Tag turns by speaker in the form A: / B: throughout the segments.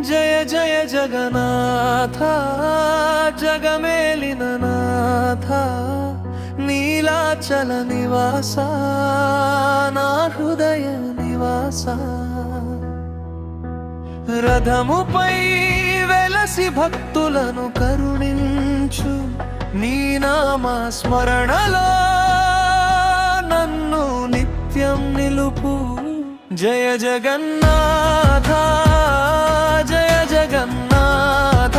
A: జయ జయ జగన్నాథ జగమేలిన నాథ నీలాచల నివాస నా హృదయ నివాస రథముపై వెలసి భక్తులను కరుణించు నీ నామ స్మరణలో నన్ను నిత్యం నిలుపు జయ జగన్నాథ జయ జగన్నాథ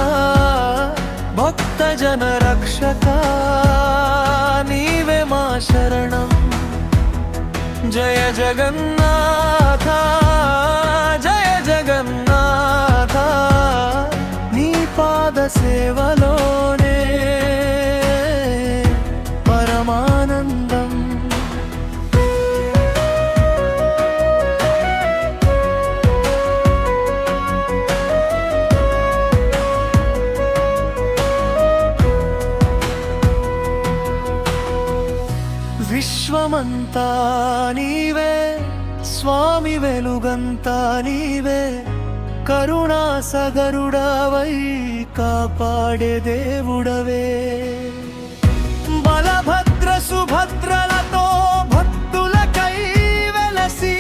A: భక్త జన రక్షక నీవే మా శరణం జయ జగన్నాథ జయ జగన్నాథ నీ పాద సేవలోనే పరమానందం విశ్వమంతా నీవే స్వామి వెలుగంతా నీవే కరుణా సగరుడవై కాపాడే దేవుడవే బలభద్ర సుభద్రలతో భక్తులకై వెలసి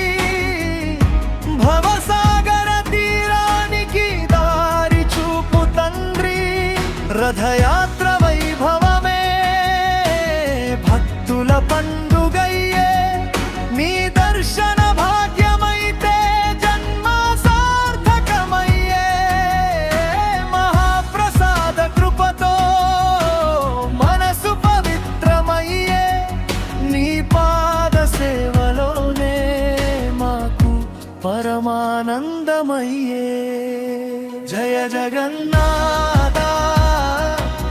A: భవసాగర తీరానికి దారి చూపు తండ్రి రథయాత్ర వైభవమే భక్తుల పండుగయ్యే నీ దర్శన భాగ్యమైతే జన్మ సార్థకమయ్యే మహాప్రసాద కృపతో మనసు పవిత్రమయ్యే నీ పాద సేవలోనే మాకు పరమానందమయ్యే జయ జగన్నాథ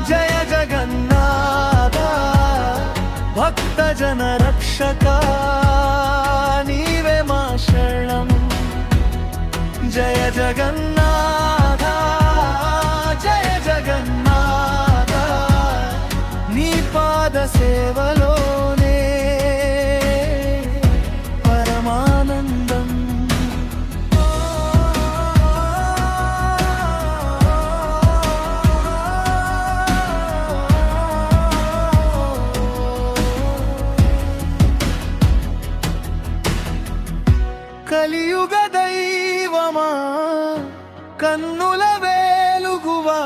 A: జయ జగన్నాథ భక్త జన రక్షక నీవే మా శరణం జయ జగన్నాథ జయ జగన్నాథ నీ పాద సేవలోనే పరమానందం కలియుగ దైవమా కన్నుల వేలుగువా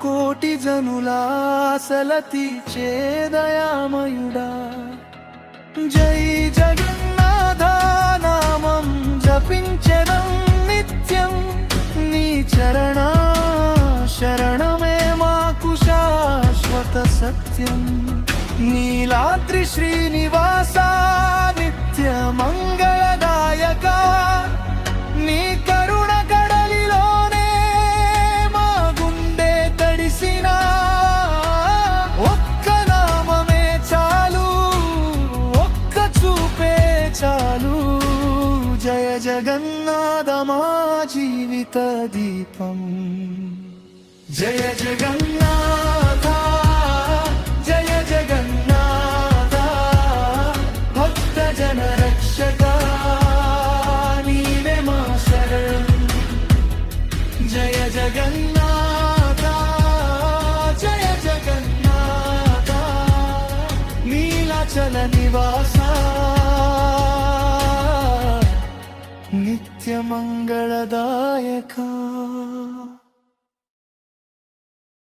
A: కోటి జనులాసల తీర్చే దయామయుడా జై జగన్నాథ నామం జపించెదం నిత్యం నీ చరణ శరణమే మాకు శాశ్వత సత్యం నీలాద్రి శ్రీనివాస నిత్య మంగళదాయక నీ కరుణ కడలిలోనే మా గుండె తడిసిన ఒక్క నామమే చాలు ఒక్క చూపే చాలు జయ జగన్నాథ మా జీవిత దీపం జయ జగన్నాథ జయ జగన్నాథ భక్త జన రక్షక నీవే మా శరణం జయ జగన్నాథ జయ జగన్నాథ నీలాచల నివాస నిత్య మంగళదాయక